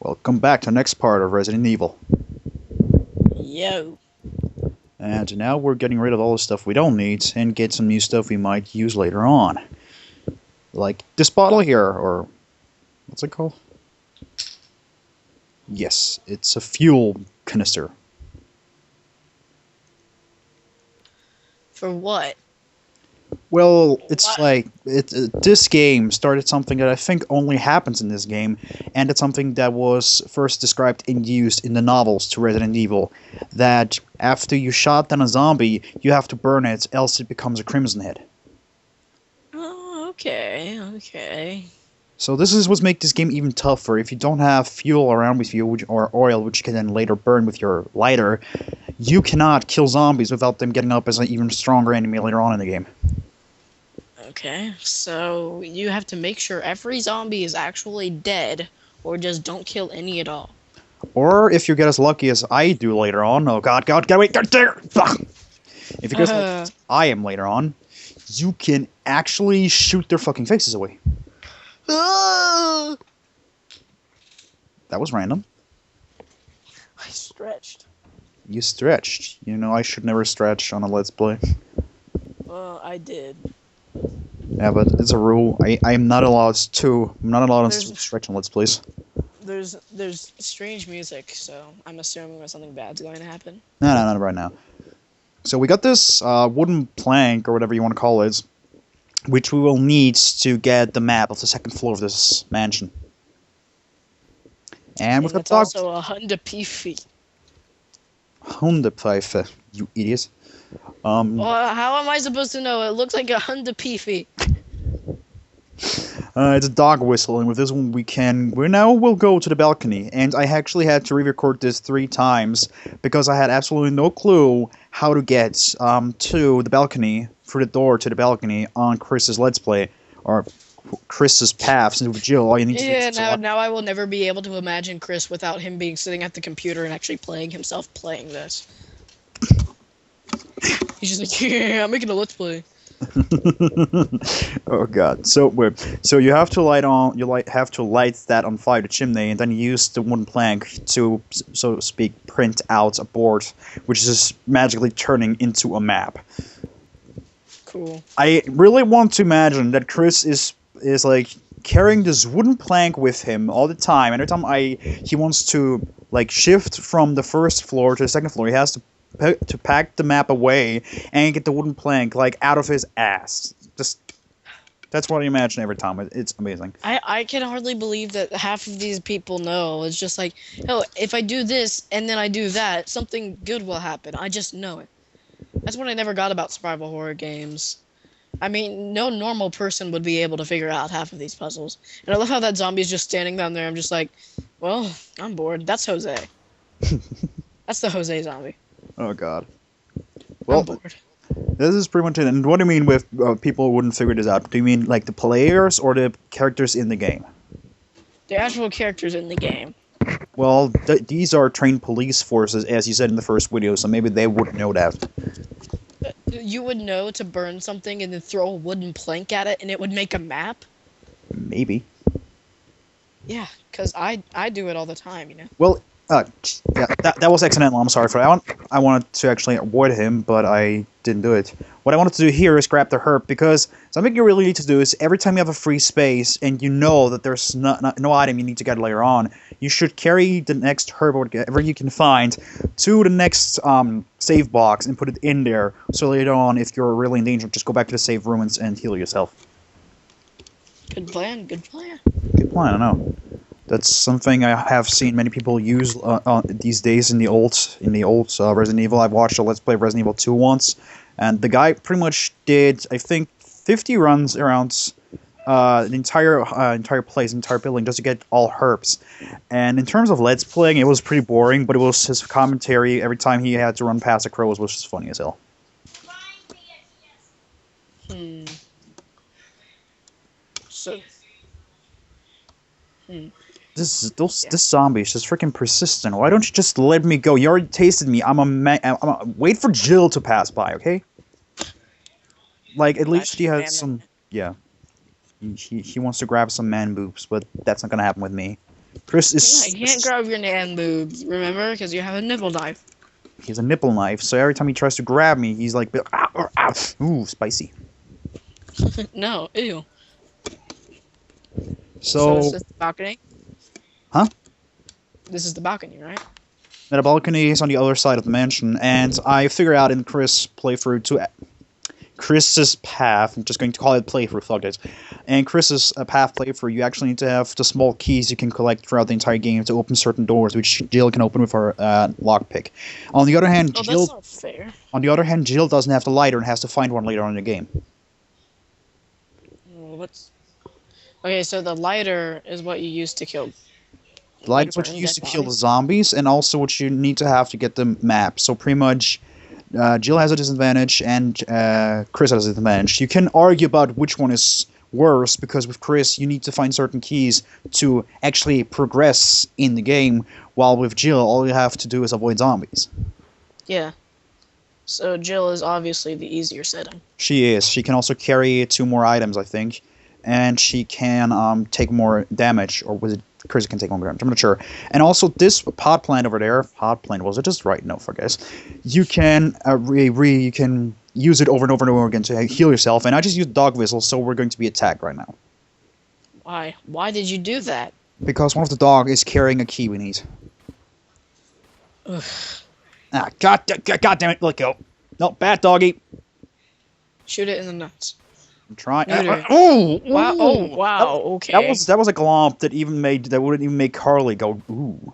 Welcome back to the next part of Resident Evil. Yo. And now we're getting rid of all the stuff we don't need and get some new stuff we might use later on. Like this bottle here, or what's it called? Yes, it's a fuel canister. For what? Well, it's What? like this game started something that I think only happens in this game, and it's something that was first described and used in the novels to Resident Evil. That after you shot down a zombie, you have to burn it, else it becomes a crimson head. Oh, okay. So this is what makes this game even tougher. If you don't have fuel around with you, or oil, which you can then later burn with your lighter, you cannot kill zombies without them getting up as an even stronger enemy later on in the game. Okay, so you have to make sure every zombie is actually dead, or just don't kill any at all. Or if you get as lucky as I do later on, oh god, wait, get there! Fuck! If you get as lucky as I am later on, you can actually shoot their fucking faces away. I That was random. stretched. You stretched. You know I should never stretch on a Let's Play. Well, I did. Yeah, but it's a rule. I'm not allowed to. I'm not allowed to There's- stretch on Let's Plays. There's strange music, so I'm assuming that something bad's going to happen. No, not right now. So we got this wooden plank, or whatever you want to call it, which we will need to get the map of the second floor of this mansion. And we've got it's dog also a Honda Peefy. Hundepfeife, you idiot. Well, how am I supposed to know? It looks like a Honda Peefy. It's a dog whistle, and with this one we'll go to the balcony. And I actually had to re-record this 3 times because I had absolutely no clue how to get to the balcony, through the door to the balcony on Chris's Let's Play, or Chris's paths into Jill. All you need to do Yeah, is now I will never be able to imagine Chris without him being sitting at the computer and actually playing himself playing this. He's just like, yeah, I'm making a Let's Play. Oh god. So you have to have to light that on fire, the chimney, and then use the wooden plank to, so to speak, print out a board, which is magically turning into a map. Cool. I really want to imagine that Chris is like carrying this wooden plank with him all the time. Every time he wants to like shift from the first floor to the second floor, he has to pack the map away and get the wooden plank like out of his ass. Just that's what I imagine every time. It's amazing. I can hardly believe that half of these people know. It's just like, oh, if I do this and then I do that, something good will happen. I just know it. That's what I never got about survival horror games. I mean, no normal person would be able to figure out half of these puzzles. And I love how that zombie's just standing down there. I'm just like, well, I'm bored. That's Jose. That's the Jose zombie. Oh god. I'm Well, bored. this is pretty much it. And what do you mean with people wouldn't figure this out? Do you mean like the players or the characters in the game? The actual characters in the game. Well, these are trained police forces, as you said in the first video, so maybe they would know that. You would know to burn something and then throw a wooden plank at it and it would make a map? Maybe. Yeah, because I do it all the time, you know? Well, yeah, that was accidental. I'm sorry for that. I wanted to actually avoid him, but I didn't do it. What I wanted to do here is grab the herb, because something you really need to do is every time you have a free space and you know that there's no item you need to get later on, you should carry the next herb or whatever you can find to the next save box and put it in there, so later on, if you're really in danger, just go back to the save room and heal yourself. Good plan, good plan. Good plan, I know. That's something I have seen many people use these days in the old Resident Evil. I've watched a Let's Play of Resident Evil 2 once, and the guy pretty much did, I think, 50 runs around the entire place, entire building, just to get all herbs. And in terms of Let's Playing, it was pretty boring, but it was his commentary every time he had to run past the crows was just funny as hell. Hmm. So... This zombie is just freaking persistent. Why don't you just let me go? You already tasted me. Wait for Jill to pass by, okay? Like, at least she has some... Yeah. He wants to grab some man boobs, but that's not gonna happen with me. Chris Yeah, is you can't grab your nan boobs, remember? Because you have a nipple knife. he's a nipple knife, so every time he tries to grab me, he's like, ow, ow. Ooh, spicy. No, ew. So is So, this the balcony? huh? This is the balcony, right? The balcony is on the other side of the mansion, and I figure out in Chris's path. I'm just going to call it playthrough. Fuck it. And Chris's path playthrough, you actually need to have the small keys you can collect throughout the entire game to open certain doors, which Jill can open with her lockpick. On the other hand, Oh, that's not fair. Jill doesn't have the lighter and has to find one later on in the game. What's... Okay, so the lighter is what you use to kill. The lighter is like, what you certain use to dead kill the bodies. zombies, and also what you need to have to get the map. So pretty much, Jill has a disadvantage, and Chris has a disadvantage. You can argue about which one is worse, because with Chris, you need to find certain keys to actually progress in the game, while with Jill, all you have to do is avoid zombies. Yeah. So Jill is obviously the easier setting. She is. She can also carry 2 more items, I think, and she can take more damage, or was it Chris can take more damage? I'm not sure. And also, this pot plant over there, was it just right? No, forget. You can you can use it over and over and over again to heal yourself. And I just used dog whistle, so we're going to be attacked right now Why? Why did you do that? because one of the dog is carrying a key we need. Ugh. Ah, God damn it! Let go. No, bad doggy. Shoot it in the nuts. I'm trying. Neuter. Oh, Wow! Oh, wow! Okay. That was a glomp that wouldn't even make Carly go ooh.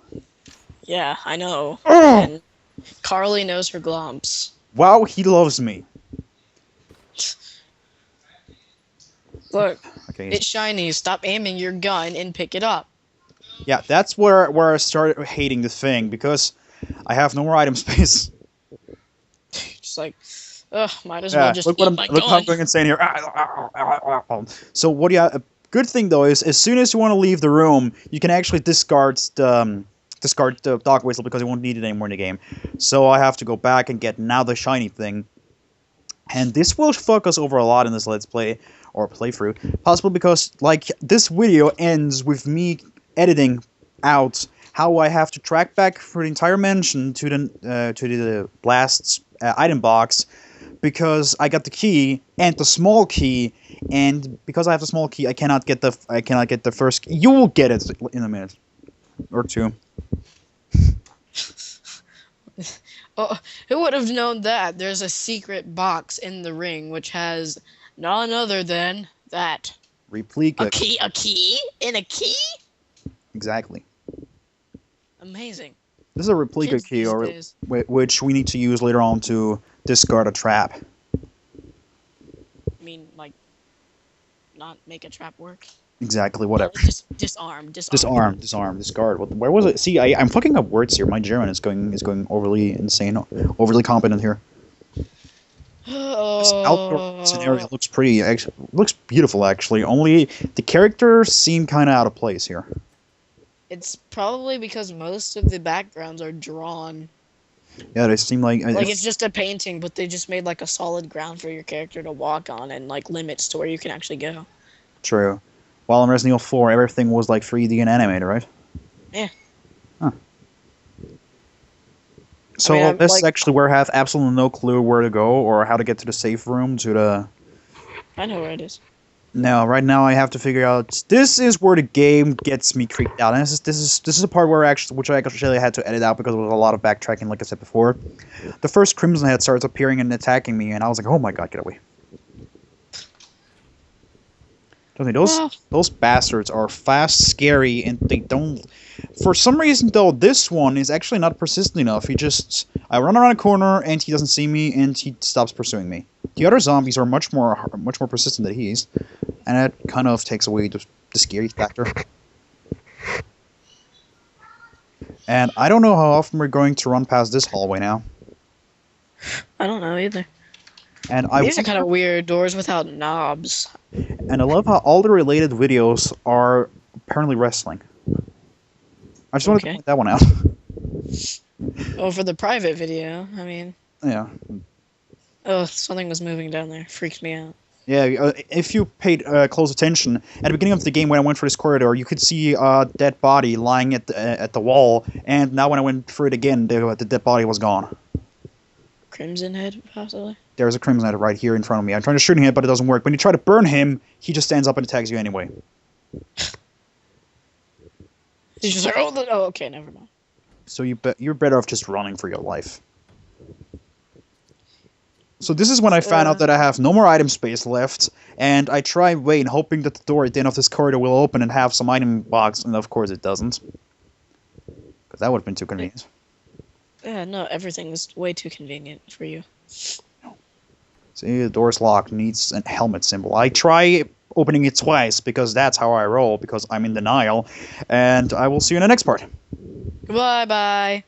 Yeah, I know. Oh! And Carly knows her glomps. Wow, he loves me. Look, Okay. it's shiny. Stop aiming your gun and pick it up. Yeah, that's where I started hating the thing, because I have no more item space. Just like, ugh, might as well just eat my look how I'm gun. going insane here. So what do you? A good thing though is as soon as you want to leave the room, you can actually discard the dog whistle because you won't need it anymore in the game. So I have to go back and get now the shiny thing, and this will fuck us over a lot in this let's play or playthrough, possibly because like this video ends with me editing out how I have to track back for the entire mansion to the last item box, because I got the key and the small key, and because I have the small key, I cannot get the first key. You will get it in a minute or two. Oh, who would have known that? There's a secret box in the ring which has none other than that. Replica. A key in a key? Exactly. Amazing. This is a replica Kids key, these or days. which we need to use later on to discard a trap. I mean, like, not make a trap work. Exactly. Whatever. Just disarm. Disarm. Discard. Where was it? See, I'm fucking up words here. My German is going overly insane, overly competent here. This outdoor scenario looks pretty. Actually, looks beautiful. Actually, only the characters seem kind of out of place here. It's probably because most of the backgrounds are drawn. Yeah, they seem like. Like, it's just a painting, but they just made, like, a solid ground for your character to walk on and, like, limits to where you can actually go. True. While in Resident Evil 4, everything was like 3D and animated, right? Yeah. Huh. So I mean, this like, actually where I have absolutely no clue where to go or how to get to the safe room to the. I know where it is. No, right now I have to figure out. This is where the game gets me creeped out, and this is a part where which I actually had to edit out because there was a lot of backtracking, like I said before. The first Crimson Head starts appearing and attacking me, and I was like, "Oh my god, get away!" Those bastards are fast, scary, and they don't. For some reason, though, this one is actually not persistent enough. I run around a corner and he doesn't see me, and he stops pursuing me. The other zombies are much more persistent than he is, and that kind of takes away the scary factor. And I don't know how often we're going to run past this hallway now. I don't know either. And These are kind of weird doors without knobs. And I love how all the related videos are apparently wrestling. I just wanted to point that one out. Oh, for the private video, I mean. Yeah. Oh, something was moving down there. Freaked me out. Yeah, if you paid close attention at the beginning of the game when I went through this corridor, you could see a dead body lying at the wall, and now when I went through it again, the dead body was gone. Crimson Head, possibly. There's a Crimson Head right here in front of me. I'm trying to shoot him, but it doesn't work. When you try to burn him, he just stands up and attacks you anyway. He's just like, oh, okay, never mind. So you're better off just running for your life. So this is when I found out that I have no more item space left, and I try waiting, hoping that the door at the end of this corridor will open and have some item box, and of course it doesn't. Because that would have been too convenient. Yeah, no, everything's way too convenient for you. See, the door's locked, needs a helmet symbol. I try opening it twice, because that's how I roll, because I'm in denial, and I will see you in the next part. Goodbye, bye.